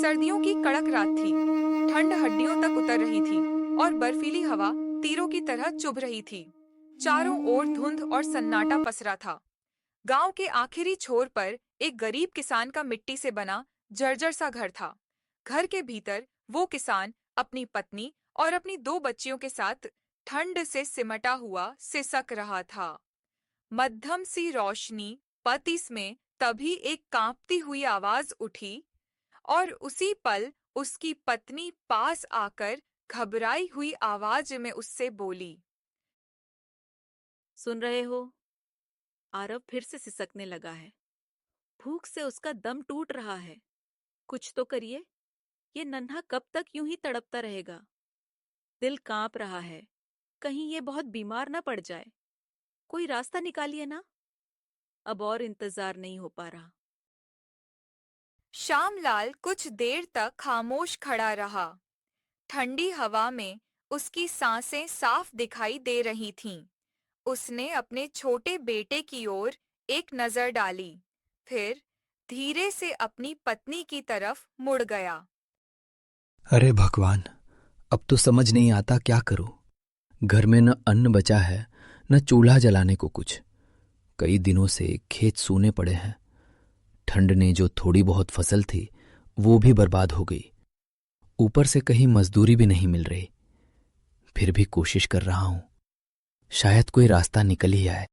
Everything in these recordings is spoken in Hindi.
सर्दियों की कड़क रात थी। ठंड हड्डियों तक उतर रही थी और बर्फीली हवा तीरों की तरह चुभ रही थी। चारों ओर धुंध और सन्नाटा पसरा था। गांव के आखिरी छोर पर एक गरीब किसान का मिट्टी से बना जर्जर सा घर था। घर के भीतर वो किसान अपनी पत्नी और अपनी दो बच्चियों के साथ ठंड से सिमटा हुआ सिसक रहा था। मध्यम सी रोशनी पतिस में तभी एक कांपती हुई आवाज उठी और उसी पल उसकी पत्नी पास आकर घबराई हुई आवाज में उससे बोली। सुन रहे हो? आरव फिर से सिसकने लगा है। भूख से उसका दम टूट रहा है। कुछ तो करिए। ये नन्हा कब तक यूं ही तड़पता रहेगा? दिल कांप रहा है। कहीं ये बहुत बीमार ना पड़ जाए। कोई रास्ता निकालिए ना। अब और इंतजार नहीं हो पा रहा। श्यामलाल कुछ देर तक खामोश खड़ा रहा। ठंडी हवा में उसकी सांसें साफ दिखाई दे रही थीं। उसने अपने छोटे बेटे की ओर एक नजर डाली, फिर धीरे से अपनी पत्नी की तरफ मुड़ गया। अरे भगवान, अब तो समझ नहीं आता क्या करूं। घर में न अन्न बचा है, न चूल्हा जलाने को कुछ। कई दिनों से खेत सूने पड़े हैं। ठंड ने जो थोड़ी बहुत फसल थी वो भी बर्बाद हो गई। ऊपर से कहीं मजदूरी भी नहीं मिल रही। फिर भी कोशिश कर रहा हूं, शायद कोई रास्ता निकल ही आए।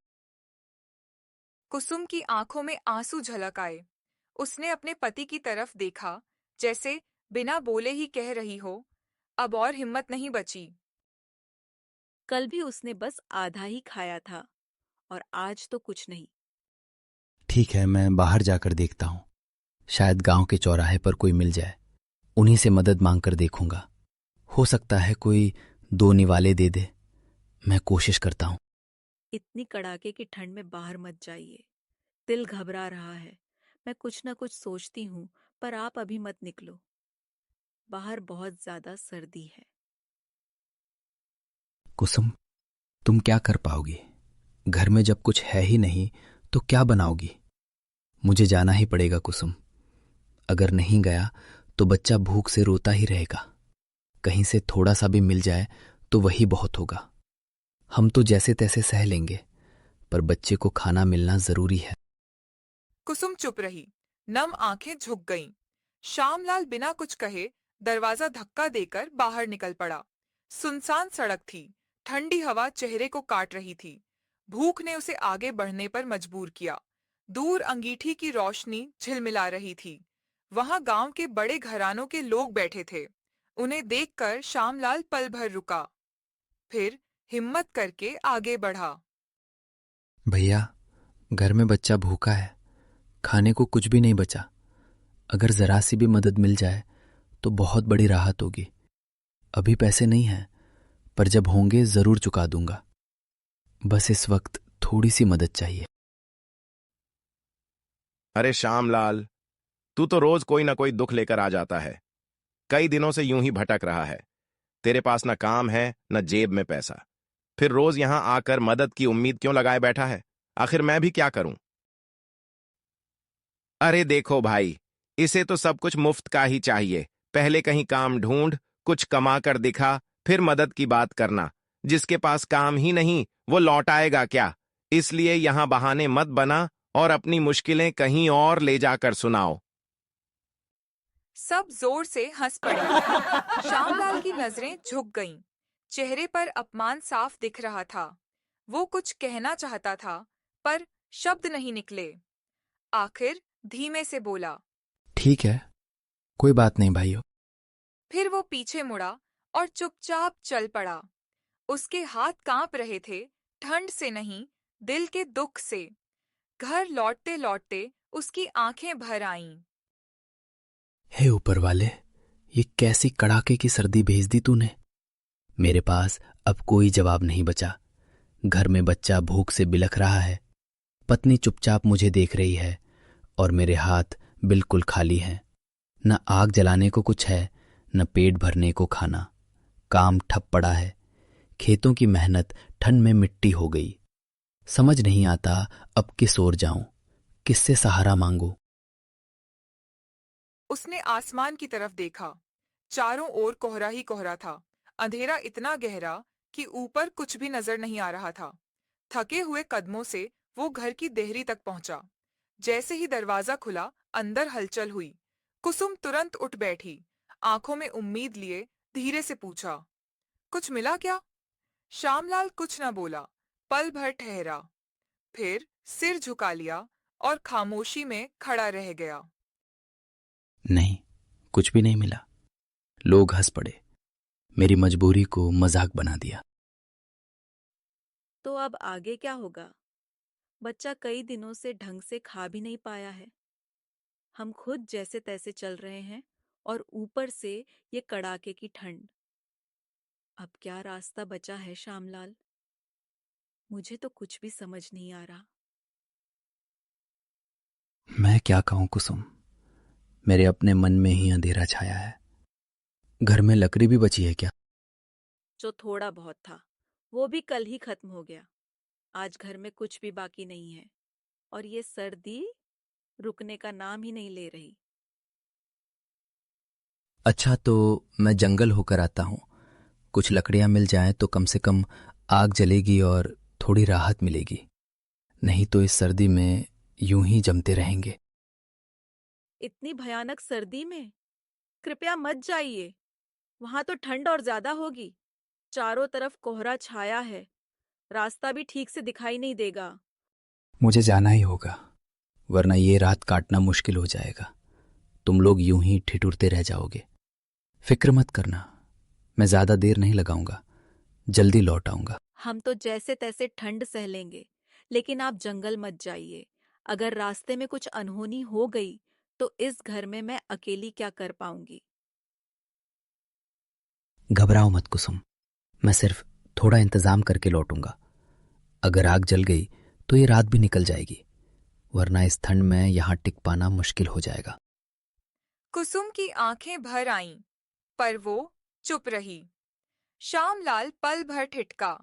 कुसुम की आंखों में आंसू झलक आए। उसने अपने पति की तरफ देखा, जैसे बिना बोले ही कह रही हो, अब और हिम्मत नहीं बची। कल भी उसने बस आधा ही खाया था और आज तो कुछ नहीं। ठीक है, मैं बाहर जाकर देखता हूं। शायद गांव के चौराहे पर कोई मिल जाए। उन्हीं से मदद मांगकर देखूंगा। हो सकता है कोई दो निवाले दे दे। मैं कोशिश करता हूं। इतनी कड़ाके की ठंड में बाहर मत जाइए। दिल घबरा रहा है। मैं कुछ ना कुछ सोचती हूँ, पर आप अभी मत निकलो। बाहर बहुत ज्यादा सर्दी है। कुसुम, तुम क्या कर पाओगी? घर में जब कुछ है ही नहीं तो क्या बनाओगी? मुझे जाना ही पड़ेगा कुसुम। अगर नहीं गया तो बच्चा भूख से रोता ही रहेगा। कहीं से थोड़ा सा भी मिल जाए तो वही बहुत होगा। हम तो जैसे तैसे सह लेंगे, पर बच्चे को खाना मिलना जरूरी है। कुसुम चुप रही, नम आंखें झुक गईं। श्यामलाल बिना कुछ कहे दरवाजा धक्का देकर बाहर निकल पड़ा। सुनसान सड़क थी। ठंडी हवा चेहरे को काट रही थी। भूख ने उसे आगे बढ़ने पर मजबूर किया। दूर अंगीठी की रोशनी झिलमिला रही थी। वहां गांव के बड़े घरानों के लोग बैठे थे। उन्हें देखकर श्यामलाल पल भर रुका, फिर हिम्मत करके आगे बढ़ा। भैया, घर में बच्चा भूखा है। खाने को कुछ भी नहीं बचा। अगर जरा सी भी मदद मिल जाए तो बहुत बड़ी राहत होगी। अभी पैसे नहीं हैं, पर जब होंगे जरूर चुका दूंगा। बस इस वक्त थोड़ी सी मदद चाहिए। अरे श्यामलाल, तू तो रोज कोई ना कोई दुख लेकर आ जाता है। कई दिनों से यूं ही भटक रहा है। तेरे पास न काम है न जेब में पैसा। फिर रोज यहां आकर मदद की उम्मीद क्यों लगाए बैठा है? आखिर मैं भी क्या करूं? अरे देखो भाई, इसे तो सब कुछ मुफ्त का ही चाहिए। पहले कहीं काम ढूंढ, कुछ कमा कर दिखा, फिर मदद की बात करना। जिसके पास काम ही नहीं वो लौट आएगा क्या? इसलिए यहां बहाने मत बना और अपनी मुश्किलें कहीं और ले जाकर सुनाओ। सब जोर से हंस पड़े। श्यामलाल की नजरें झुक गईं। चेहरे पर अपमान साफ दिख रहा था। वो कुछ कहना चाहता था, पर शब्द नहीं निकले। आखिर धीमे से बोला। ठीक है, कोई बात नहीं भाइयों। फिर वो पीछे मुड़ा और चुपचाप चल पड़ा। उसके हाथ कांप रहे थे, ठंड से नहीं, दिल के दुख से। घर लौटते लौटते उसकी आंखें भर आईं। हे ऊपर वाले, ये कैसी कड़ाके की सर्दी भेज दी तूने। मेरे पास अब कोई जवाब नहीं बचा। घर में बच्चा भूख से बिलख रहा है। पत्नी चुपचाप मुझे देख रही है और मेरे हाथ बिल्कुल खाली हैं। न आग जलाने को कुछ है, न पेट भरने को खाना। काम ठप पड़ा है। खेतों की मेहनत ठंड में मिट्टी हो गई। समझ नहीं आता अब किस ओर जाऊं, किससे सहारा मांगूं। उसने आसमान की तरफ देखा। चारों ओर कोहरा ही कोहरा था। अंधेरा इतना गहरा कि ऊपर कुछ भी नजर नहीं आ रहा था। थके हुए कदमों से वो घर की देहरी तक पहुंचा। जैसे ही दरवाजा खुला, अंदर हलचल हुई। कुसुम तुरंत उठ बैठी। आंखों में उम्मीद लिए धीरे से पूछा, कुछ मिला क्या? श्यामलाल कुछ न बोला। पल भर ठहरा, फिर सिर झुका लिया और खामोशी में खड़ा रह गया। नहीं, कुछ भी नहीं मिला। लोग हंस पड़े। मेरी मजबूरी को मजाक बना दिया। तो अब आगे क्या होगा? बच्चा कई दिनों से ढंग से खा भी नहीं पाया है। हम खुद जैसे तैसे चल रहे हैं और ऊपर से ये कड़ाके की ठंड। अब क्या रास्ता बचा है श्यामलाल? मुझे तो कुछ भी समझ नहीं आ रहा। मैं क्या कहूं कुसुम, मेरे अपने मन में ही अंधेरा छाया है। घर में लकड़ी भी बची है क्या? जो थोड़ा बहुत था वो भी कल ही खत्म हो गया। आज घर में कुछ भी बाकी नहीं है और ये सर्दी रुकने का नाम ही नहीं ले रही। अच्छा, तो मैं जंगल होकर आता हूं। कुछ लकड़ियां मिल जाएं तो कम से कम आग जलेगी और थोड़ी राहत मिलेगी। नहीं तो इस सर्दी में यूं ही जमते रहेंगे। इतनी भयानक सर्दी में कृपया मत जाइए। वहां तो ठंड और ज्यादा होगी। चारों तरफ कोहरा छाया है। रास्ता भी ठीक से दिखाई नहीं देगा। मुझे जाना ही होगा, वरना ये रात काटना मुश्किल हो जाएगा। तुम लोग यूं ही ठिठुरते रह जाओगे। फिक्र मत करना, मैं ज्यादा देर नहीं लगाऊंगा, जल्दी लौट आऊंगा। हम तो जैसे तैसे ठंड सह लेंगे, लेकिन आप जंगल मत जाइए। अगर रास्ते में कुछ अनहोनी हो गई तो इस घर में मैं अकेली क्या कर पाऊंगी? घबराओ मत कुसुम, मैं सिर्फ थोड़ा इंतजाम करके लौटूंगा। अगर आग जल गई तो ये रात भी निकल जाएगी, वरना इस ठंड में यहां टिक पाना मुश्किल हो जाएगा। कुसुम की आंखें भर आईं, पर वो चुप रही। श्यामलाल पल भर ठिठका,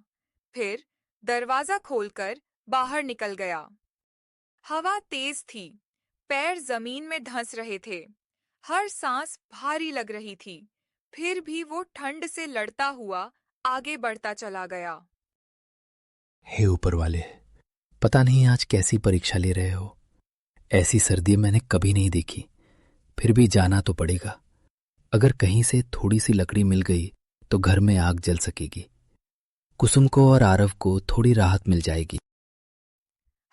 फिर दरवाजा खोलकर बाहर निकल गया। हवा तेज थी, पैर जमीन में धंस रहे थे। हर सांस भारी लग रही थी। फिर भी वो ठंड से लड़ता हुआ आगे बढ़ता चला गया। हे ऊपर वाले, पता नहीं आज कैसी परीक्षा ले रहे हो। ऐसी सर्दी मैंने कभी नहीं देखी, फिर भी जाना तो पड़ेगा। अगर कहीं से थोड़ी सी लकड़ी मिल गई तो घर में आग जल सकेगी। कुसुम को और आरव को थोड़ी राहत मिल जाएगी।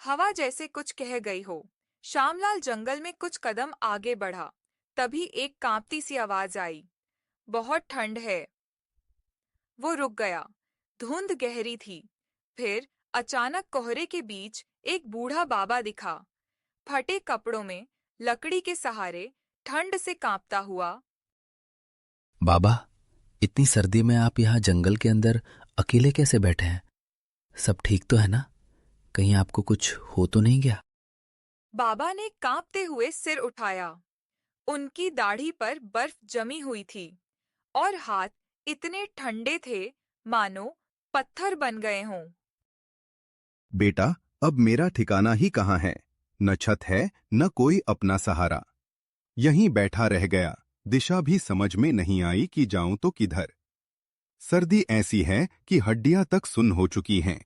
हवा जैसे कुछ कह गई हो। श्यामलाल जंगल में कुछ कदम आगे बढ़ा। तभी एक कांपती सी आवाज आई, बहुत ठंड है। वो रुक गया। धुंध गहरी थी। फिर अचानक कोहरे के बीच एक बूढ़ा बाबा दिखा। फटे कपड़ों में, लकड़ी के सहारे, ठंड से कांपता हुआ। बाबा, इतनी सर्दी में आप यहाँ जंगल के अंदर अकेले कैसे बैठे हैं? सब ठीक तो है ना? कहीं आपको कुछ हो तो नहीं गया? बाबा ने कांपते हुए सिर उठाया। उनकी दाढ़ी पर बर्फ जमी हुई थी और हाथ इतने ठंडे थे मानो पत्थर बन गए हों। बेटा, अब मेरा ठिकाना ही कहाँ है? न छत है, न कोई अपना सहारा। यहीं बैठा रह गया। दिशा भी समझ में नहीं आई कि जाऊं तो किधर। सर्दी ऐसी है कि हड्डियां तक सुन्न हो चुकी हैं।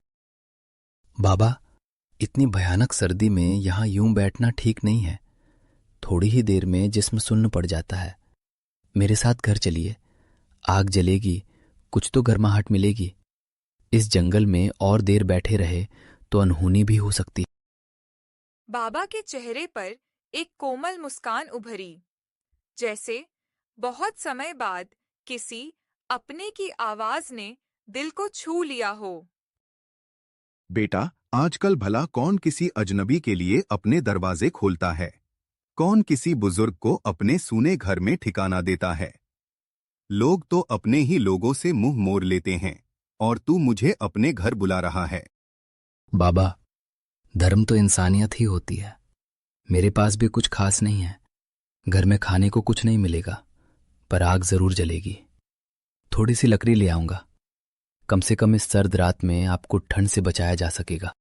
बाबा, इतनी भयानक सर्दी में यहाँ यूं बैठना ठीक नहीं है। थोड़ी ही देर में जिस्म सुन्न पड़ जाता है। मेरे साथ घर चलिए, आग जलेगी, कुछ तो गर्माहट मिलेगी। इस जंगल में और देर बैठे रहे तो अनहोनी भी हो सकती है। बाबा के चेहरे पर एक कोमल मुस्कान उभरी, जैसे बहुत समय बाद किसी अपने की आवाज ने दिल को छू लिया हो। बेटा, आजकल भला कौन किसी अजनबी के लिए अपने दरवाजे खोलता है? कौन किसी बुजुर्ग को अपने सूने घर में ठिकाना देता है? लोग तो अपने ही लोगों से मुंह मोड़ लेते हैं, और तू मुझे अपने घर बुला रहा है। बाबा, धर्म तो इंसानियत ही होती है। मेरे पास भी कुछ खास नहीं है। घर में खाने को कुछ नहीं मिलेगा, पर आग जरूर जलेगी। थोड़ी सी लकड़ी ले आऊंगा। कम से कम इस सर्द रात में आपको ठंड से बचाया जा सकेगा।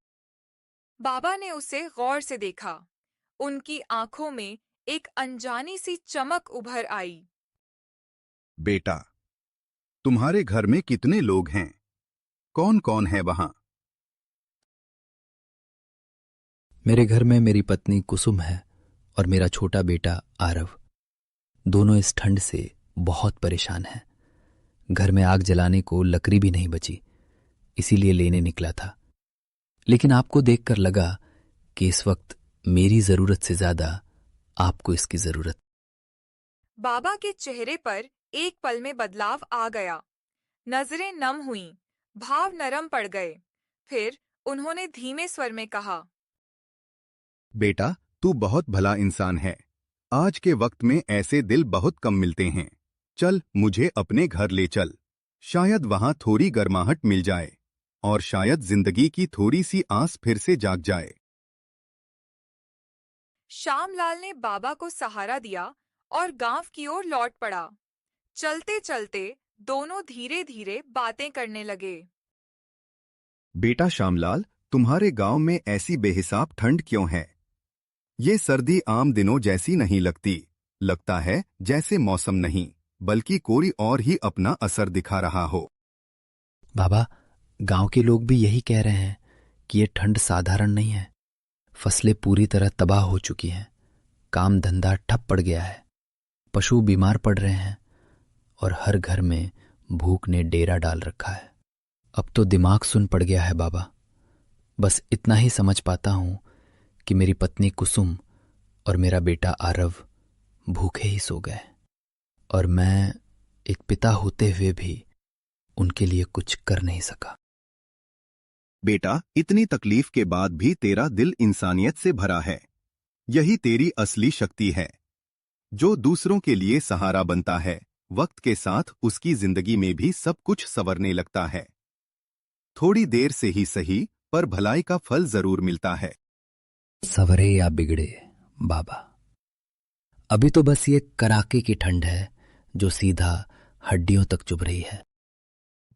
बाबा ने उसे गौर से देखा। उनकी आंखों में एक अनजानी सी चमक उभर आई। बेटा, तुम्हारे घर में कितने लोग हैं? कौन कौन है वहां? मेरे घर में मेरी पत्नी कुसुम है और मेरा छोटा बेटा आरव। दोनों इस ठंड से बहुत परेशान हैं। घर में आग जलाने को लकड़ी भी नहीं बची, इसीलिए लेने निकला था। लेकिन आपको देखकर लगा कि इस वक्त मेरी जरूरत से ज्यादा आपको इसकी जरूरत। बाबा के चेहरे पर एक पल में बदलाव आ गया। नजरें नम हुईं, भाव नरम पड़ गए। फिर उन्होंने धीमे स्वर में कहा, बेटा, तू बहुत भला इंसान है। आज के वक्त में ऐसे दिल बहुत कम मिलते हैं। चल, मुझे अपने घर ले चल। शायद वहां थोड़ी गर्माहट मिल जाए और शायद जिंदगी की थोड़ी सी आस फिर से जाग जाए। श्यामलाल ने बाबा को सहारा दिया और गांव की ओर लौट पड़ा। चलते चलते दोनों धीरे धीरे बातें करने लगे। बेटा श्यामलाल, तुम्हारे गांव में ऐसी बेहिसाब ठंड क्यों है? ये सर्दी आम दिनों जैसी नहीं लगती। लगता है जैसे मौसम नहीं, बल्कि कोई और ही अपना असर दिखा रहा हो। बाबा, गांव के लोग भी यही कह रहे हैं कि ये ठंड साधारण नहीं है। फसलें पूरी तरह तबाह हो चुकी हैं, काम धंधा ठप पड़ गया है, पशु बीमार पड़ रहे हैं और हर घर में भूख ने डेरा डाल रखा है। अब तो दिमाग सुन पड़ गया है बाबा। बस इतना ही समझ पाता हूं कि मेरी पत्नी कुसुम और मेरा बेटा आरव भूखे ही सो गए और मैं एक पिता होते हुए भी उनके लिए कुछ कर नहीं सका। बेटा, इतनी तकलीफ के बाद भी तेरा दिल इंसानियत से भरा है। यही तेरी असली शक्ति है। जो दूसरों के लिए सहारा बनता है, वक्त के साथ उसकी जिंदगी में भी सब कुछ संवरने लगता है। थोड़ी देर से ही सही, पर भलाई का फल जरूर मिलता है। सवरे या बिगड़े बाबा, अभी तो बस ये कड़ाके की ठंड है जो सीधा हड्डियों तक चुभ रही है।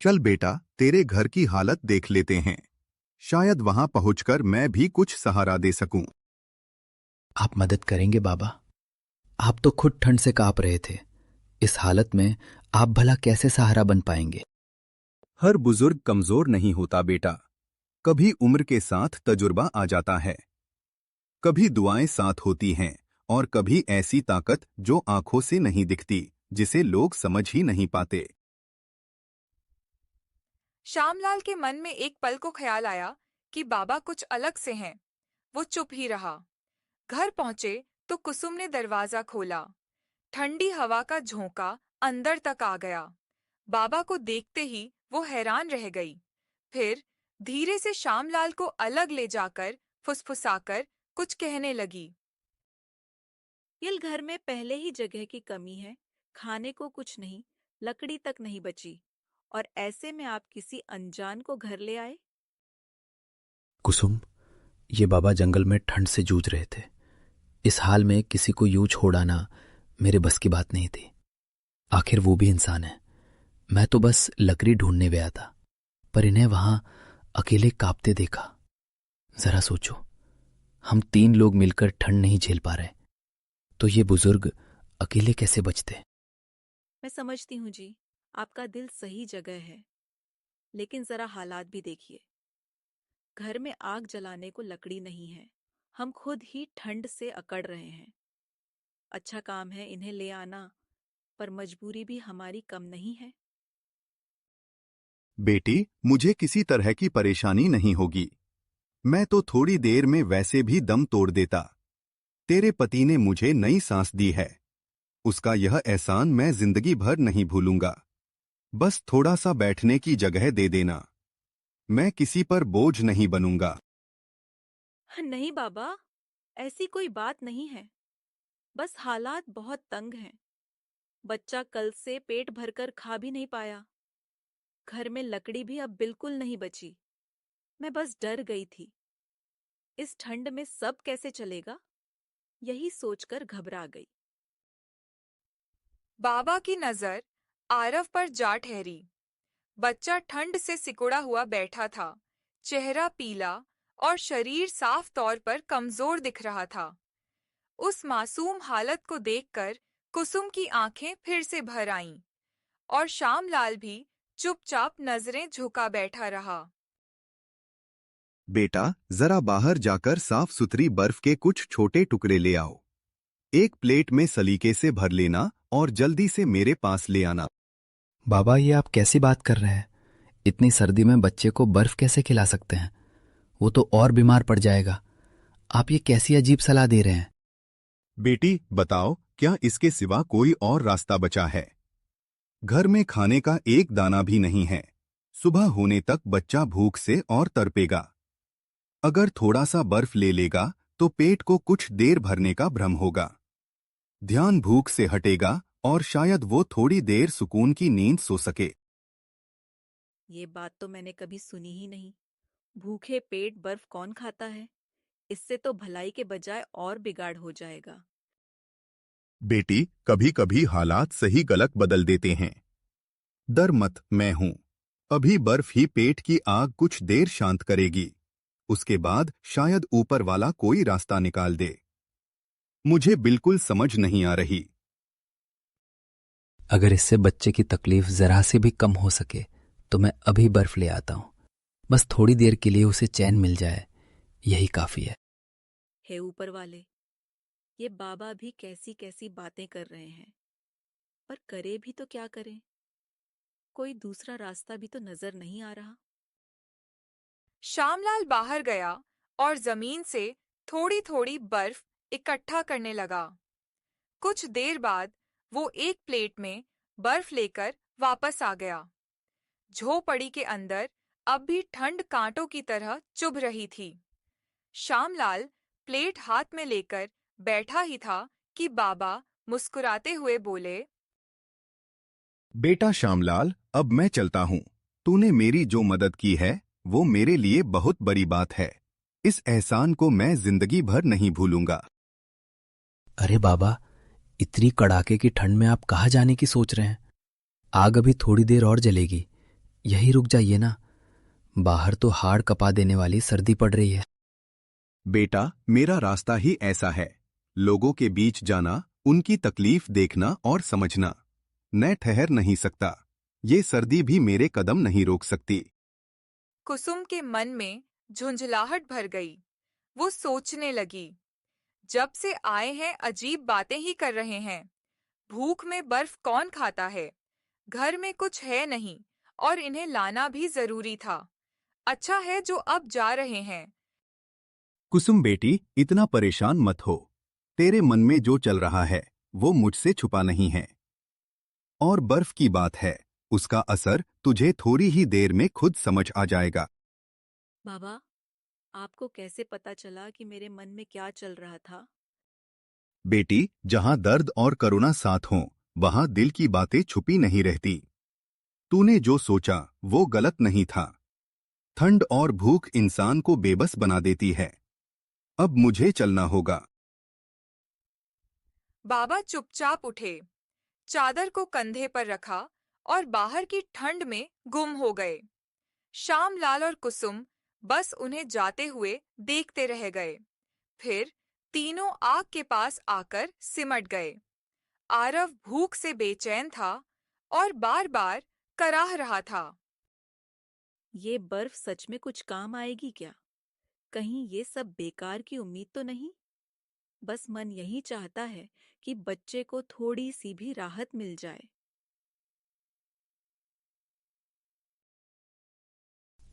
चल बेटा, तेरे घर की हालत देख लेते हैं। शायद वहां पहुंचकर मैं भी कुछ सहारा दे सकूं। आप मदद करेंगे बाबा? आप तो खुद ठंड से कांप रहे थे। इस हालत में आप भला कैसे सहारा बन पाएंगे? हर बुजुर्ग कमजोर नहीं होता बेटा। कभी उम्र के साथ तजुर्बा आ जाता है, कभी दुआएं साथ होती हैं और कभी ऐसी ताकत जो आंखों से नहीं दिखती, जिसे लोग समझ ही नहीं पाते। श्यामलाल के मन में एक पल को ख्याल आया कि बाबा कुछ अलग से हैं। वो चुप ही रहा। घर पहुंचे तो कुसुम ने दरवाजा खोला। ठंडी हवा का झोंका अंदर तक आ गया। बाबा को देखते ही वो हैरान रह गई। फिर धीरे से श्यामलाल को अलग ले जाकर फुसफुसाकर कुछ कहने लगी। इल घर में पहले ही जगह की कमी है, खाने को कुछ नहीं, लकड़ी तक नहीं बची, और ऐसे में आप किसी अनजान को घर ले आए। कुसुम, ये बाबा जंगल में ठंड से जूझ रहे थे। इस हाल में किसी को यूं छोड़ाना मेरे बस की बात नहीं थी। आखिर वो भी इंसान है। मैं तो बस लकड़ी ढूंढने गया था, पर इन्हें वहां अकेले कांपते देखा। जरा सोचो, हम 3 लोग मिलकर ठंड नहीं झेल पा रहे, तो ये बुजुर्ग अकेले कैसे बचते? मैं समझती हूँ जी, आपका दिल सही जगह है, लेकिन जरा हालात भी देखिए। घर में आग जलाने को लकड़ी नहीं है, हम खुद ही ठंड से अकड़ रहे हैं। अच्छा काम है इन्हें ले आना, पर मजबूरी भी हमारी कम नहीं है। बेटी, मुझे किसी तरह की परेशानी नहीं होगी। मैं तो थोड़ी देर में वैसे भी दम तोड़ देता। तेरे पति ने मुझे नई सांस दी है। उसका यह एहसान मैं जिंदगी भर नहीं भूलूंगा। बस थोड़ा सा बैठने की जगह दे देना। मैं किसी पर बोझ नहीं बनूंगा। नहीं बाबा, ऐसी कोई बात नहीं है। बस हालात बहुत तंग हैं। बच्चा कल से पेट भरकर खा भी नहीं पाया। घर में लकड़ी भी अब बिल्कुल नहीं बची। मैं बस डर गई थी। इस ठंड में सब कैसे चलेगा, यही सोचकर घबरा गई। बाबा की नजर आरव पर जा ठहरी। बच्चा ठंड से सिकुड़ा हुआ बैठा था। चेहरा पीला और शरीर साफ तौर पर कमजोर दिख रहा था। उस मासूम हालत को देखकर कुसुम की आंखें फिर से भर आईं और श्यामलाल भी चुपचाप नजरें झुका बैठा रहा। बेटा, जरा बाहर जाकर साफ सुथरी बर्फ के कुछ छोटे टुकड़े ले आओ। एक प्लेट में सलीके से भर लेना और जल्दी से मेरे पास ले आना। बाबा, ये आप कैसी बात कर रहे हैं? इतनी सर्दी में बच्चे को बर्फ कैसे खिला सकते हैं? वो तो और बीमार पड़ जाएगा। आप ये कैसी अजीब सलाह दे रहे हैं? बेटी, बताओ, क्या इसके सिवा कोई और रास्ता बचा है? घर में खाने का एक दाना भी नहीं है। सुबह होने तक बच्चा भूख से और तड़पेगा। अगर थोड़ा सा बर्फ ले लेगा तो पेट को कुछ देर भरने का भ्रम होगा। ध्यान भूख से हटेगा और शायद वो थोड़ी देर सुकून की नींद सो सके। ये बात तो मैंने कभी सुनी ही नहीं। भूखे पेट बर्फ कौन खाता है? इससे तो भलाई के बजाय और बिगाड़ हो जाएगा। बेटी, कभी कभी हालात सही गलत बदल देते हैं। डर मत, मैं हूं। अभी बर्फ ही पेट की आग कुछ देर शांत करेगी। उसके बाद शायद ऊपर वाला कोई रास्ता निकाल दे। मुझे बिल्कुल समझ नहीं आ रही। अगर इससे बच्चे की तकलीफ जरा से भी कम हो सके तो मैं अभी बर्फ ले आता हूं। बस थोड़ी देर के लिए उसे चैन मिल जाए, यही काफी है। हे ऊपर वाले, ये बाबा भी कैसी कैसी बातें कर रहे हैं। पर करे भी तो क्या करें? कोई दूसरा रास्ता भी तो नजर नहीं आ रहा। श्यामलाल बाहर गया और जमीन से थोड़ी थोड़ी बर्फ इकट्ठा करने लगा। कुछ देर बाद वो एक प्लेट में बर्फ लेकर वापस आ गया। झोपड़ी के अंदर अब भी ठंड कांटों की तरह चुभ रही थी। श्यामलाल प्लेट हाथ में लेकर बैठा ही था कि बाबा मुस्कुराते हुए बोले, बेटा श्यामलाल, अब मैं चलता हूं। तूने मेरी जो मदद की है वो मेरे लिए बहुत बड़ी बात है। इस एहसान को मैं जिंदगी भर नहीं भूलूंगा। अरे बाबा, इतनी कड़ाके की ठंड में आप कहाँ जाने की सोच रहे हैं? आग अभी थोड़ी देर और जलेगी। यहीं रुक जाइए ना। बाहर तो हाड़ कपा देने वाली सर्दी पड़ रही है। बेटा, मेरा रास्ता ही ऐसा है। लोगों के बीच जाना, उनकी तकलीफ देखना और समझना। मैं ठहर नहीं सकता। ये सर्दी भी मेरे कदम नहीं रोक सकती। कुसुम के मन में झुंझलाहट भर गई। वो सोचने लगी, जब से आए हैं अजीब बातें ही कर रहे हैं। भूख में बर्फ कौन खाता है? घर में कुछ है नहीं और इन्हें लाना भी जरूरी था। अच्छा है जो अब जा रहे हैं। कुसुम बेटी, इतना परेशान मत हो। तेरे मन में जो चल रहा है वो मुझसे छुपा नहीं है। और बर्फ की बात है, उसका असर तुझे थोड़ी ही देर में खुद समझ आ जाएगा। बाबा, आपको कैसे पता चला कि मेरे मन में क्या चल रहा था? बेटी, जहां दर्द और करुणा साथ हों, वहां दिल की बातें छुपी नहीं रहती। तूने जो सोचा वो गलत नहीं था। ठंड और भूख इंसान को बेबस बना देती है। अब मुझे चलना होगा। बाबा चुपचाप उठे, चादर को कंधे पर रखा और बाहर की ठंड में गुम हो गए। श्यामलाल और कुसुम बस उन्हें जाते हुए देखते रह गए। फिर तीनों आग के पास आकर सिमट गए। आरव भूख से बेचैन था और बार-बार कराह रहा था। ये बर्फ सच में कुछ काम आएगी क्या? कहीं ये सब बेकार की उम्मीद तो नहीं? बस मन यही चाहता है कि बच्चे को थोड़ी सी भी राहत मिल जाए।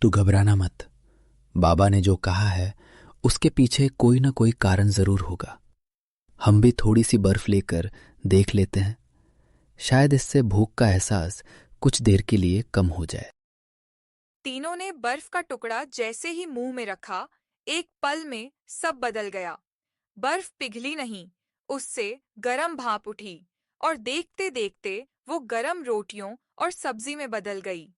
तू घबराना मत। बाबा ने जो कहा है उसके पीछे कोई ना कोई कारण जरूर होगा। हम भी थोड़ी सी बर्फ लेकर देख लेते हैं। शायद इससे भूख का एहसास कुछ देर के लिए कम हो जाए। तीनों ने बर्फ का टुकड़ा जैसे ही मुंह में रखा, एक पल में सब बदल गया। बर्फ पिघली नहीं, उससे गरम भाप उठी और देखते-देखते वो गरम रोटियों और सब्जी में बदल गई।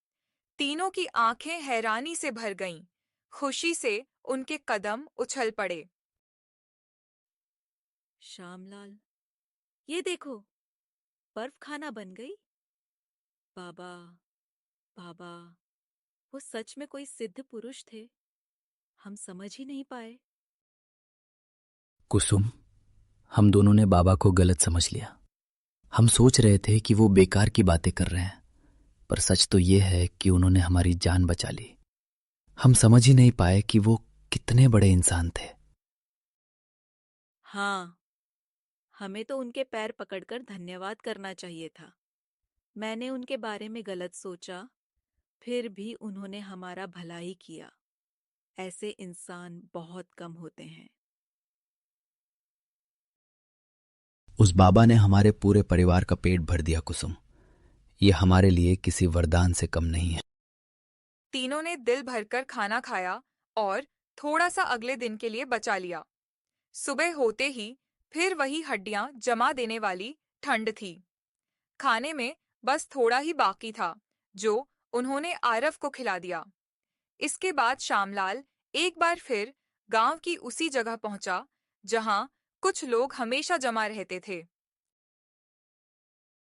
तीनों की आंखें हैरानी से भर गईं। खुशी से उनके कदम उछल पड़े। श्यामलाल, ये देखो, बर्फ खाना बन गई। बाबा, बाबा, वो सच में कोई सिद्ध पुरुष थे। हम समझ ही नहीं पाए। कुसुम, हम दोनों ने बाबा को गलत समझ लिया। हम सोच रहे थे कि वो बेकार की बातें कर रहे हैं, पर सच तो ये है कि उन्होंने हमारी जान बचा ली। हम समझ ही नहीं पाए कि वो कितने बड़े इंसान थे। हाँ, हमें तो उनके पैर पकड़कर धन्यवाद करना चाहिए था। मैंने उनके बारे में गलत सोचा, फिर भी उन्होंने हमारा भला ही किया। ऐसे इंसान बहुत कम होते हैं। उस बाबा ने हमारे पूरे परिवार का पेट भर दिया कुसुम। ये हमारे लिए किसी वरदान से कम नहीं है। तीनों ने दिल भरकर खाना खाया और थोड़ा सा अगले दिन के लिए बचा लिया। सुबह होते ही फिर वही हड्डियां जमा देने वाली ठंड थी। खाने में बस थोड़ा ही बाकी था, जो उन्होंने आरव को खिला दिया। इसके बाद श्यामलाल एक बार फिर गांव की उसी जगह पहुंचा जहां कुछ लोग हमेशा जमा रहते थे।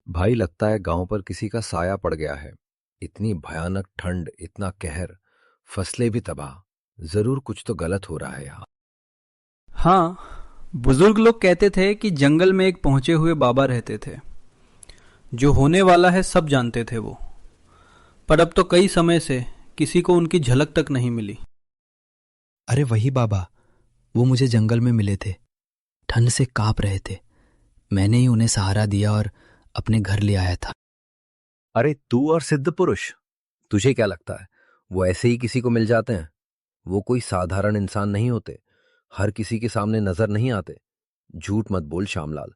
भाई, लगता है गांव पर किसी का साया पड़ गया है। इतनी भयानक ठंड, इतना कहर, फसलें भी तबाह। जरूर कुछ तो गलत हो रहा है यहाँ। हाँ, बुजुर्ग लोग कहते थे कि जंगल में एक पहुंचे हुए बाबा रहते थे। जो होने वाला है सब जानते थे वो। पर अब तो कई समय से किसी को उनकी झलक तक नहीं मिली। अरे वही बाबा, वो मुझे जंगल में मिले थे। ठंड से कांप रहे थे। मैंने ही उन्हें सहारा दिया और अपने घर ले आया था। अरे तू और सिद्ध पुरुष, तुझे क्या लगता है वो ऐसे ही किसी को मिल जाते हैं? वो कोई साधारण इंसान नहीं होते, हर किसी के सामने नजर नहीं आते। झूठ मत बोल श्यामलाल,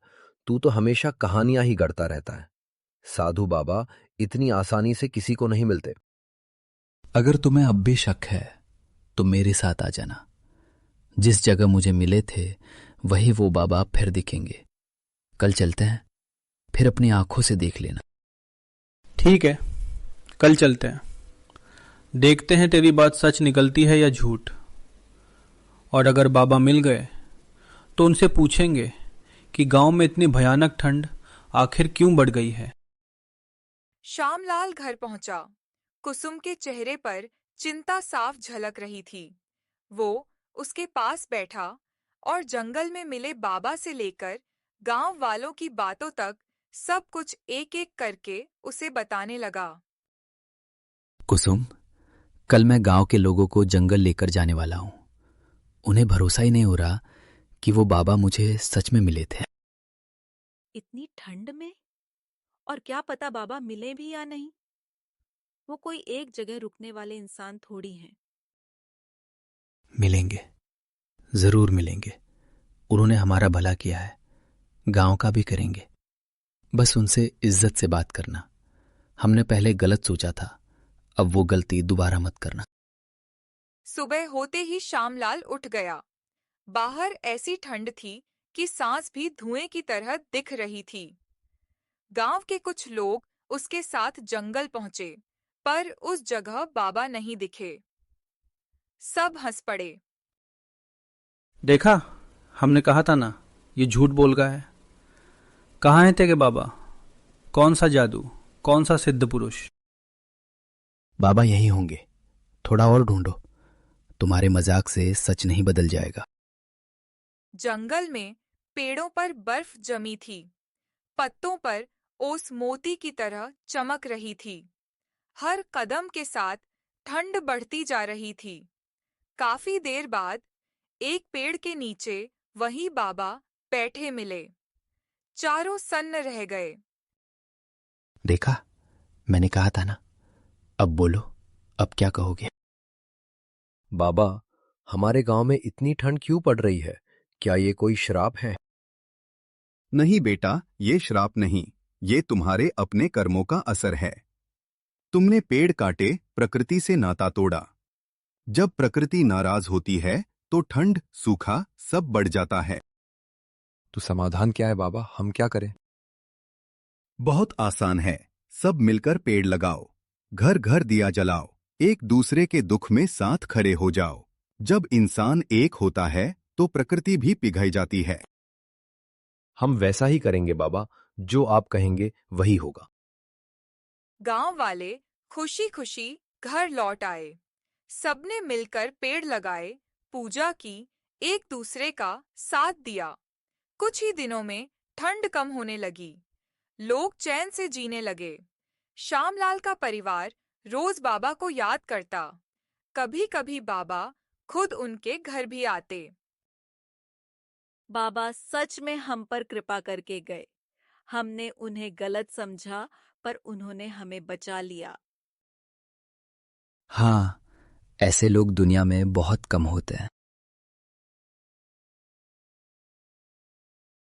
तू तो हमेशा कहानियां ही गढ़ता रहता है। साधु बाबा इतनी आसानी से किसी को नहीं मिलते। अगर तुम्हें अब भी शक है तो मेरे साथ आ जाना। जिस जगह मुझे मिले थे वही वो बाबा फिर दिखेंगे। कल चलते हैं, फिर अपनी आंखों से देख लेना। ठीक है, कल चलते हैं। देखते हैं तेरी बात सच निकलती है या झूठ। और अगर बाबा मिल गए तो उनसे पूछेंगे कि गांव में इतनी भयानक ठंड आखिर क्यों बढ़ गई है। श्यामलाल घर पहुंचा। कुसुम के चेहरे पर चिंता साफ झलक रही थी। वो उसके पास बैठा और जंगल में मिले बाबा से लेकर गांव वालों की बातों तक सब कुछ एक एक करके उसे बताने लगा। कुसुम, कल मैं गांव के लोगों को जंगल लेकर जाने वाला हूं। उन्हें भरोसा ही नहीं हो रहा कि वो बाबा मुझे सच में मिले थे। इतनी ठंड में? और क्या पता बाबा मिले भी या नहीं। वो कोई एक जगह रुकने वाले इंसान थोड़ी हैं। मिलेंगे, जरूर मिलेंगे। उन्होंने हमारा भला किया है, गांव का भी करेंगे। बस उनसे इज्जत से बात करना। हमने पहले गलत सोचा था, अब वो गलती दोबारा मत करना। सुबह होते ही श्यामलाल उठ गया। बाहर ऐसी ठंड थी कि सांस भी धुएं की तरह दिख रही थी। गांव के कुछ लोग उसके साथ जंगल पहुंचे, पर उस जगह बाबा नहीं दिखे। सब हंस पड़े। देखा, हमने कहा था ना, ये झूठ बोल रहा है। कहाँ हैं तेरे बाबा? कौन सा जादू, कौन सा सिद्ध पुरुष? बाबा यहीं होंगे, थोड़ा और ढूंढो। तुम्हारे मजाक से सच नहीं बदल जाएगा। जंगल में पेड़ों पर बर्फ जमी थी। पत्तों पर ओस मोती की तरह चमक रही थी। हर कदम के साथ ठंड बढ़ती जा रही थी। काफी देर बाद एक पेड़ के नीचे वही बाबा बैठे मिले। चारों सन्न रह गए। देखा, मैंने कहा था ना। अब बोलो, अब क्या कहोगे? बाबा, हमारे गांव में इतनी ठंड क्यों पड़ रही है? क्या ये कोई श्राप है? नहीं बेटा, ये श्राप नहीं, ये तुम्हारे अपने कर्मों का असर है। तुमने पेड़ काटे, प्रकृति से नाता तोड़ा। जब प्रकृति नाराज होती है तो ठंड, सूखा सब बढ़ जाता है। तो समाधान क्या है बाबा, हम क्या करें? बहुत आसान है। सब मिलकर पेड़ लगाओ, घर घर दिया जलाओ, एक दूसरे के दुख में साथ खड़े हो जाओ। जब इंसान एक होता है तो प्रकृति भी पिघल जाती है। हम वैसा ही करेंगे बाबा, जो आप कहेंगे वही होगा। गांव वाले खुशी खुशी घर लौट आए। सबने मिलकर पेड़ लगाए, पूजा की, एक दूसरे का साथ दिया। कुछ ही दिनों में ठंड कम होने लगी। लोग चैन से जीने लगे। श्यामलाल का परिवार रोज बाबा को याद करता। कभी कभी बाबा खुद उनके घर भी आते। बाबा सच में हम पर कृपा करके गए। हमने उन्हें गलत समझा, पर उन्होंने हमें बचा लिया। हाँ, ऐसे लोग दुनिया में बहुत कम होते हैं।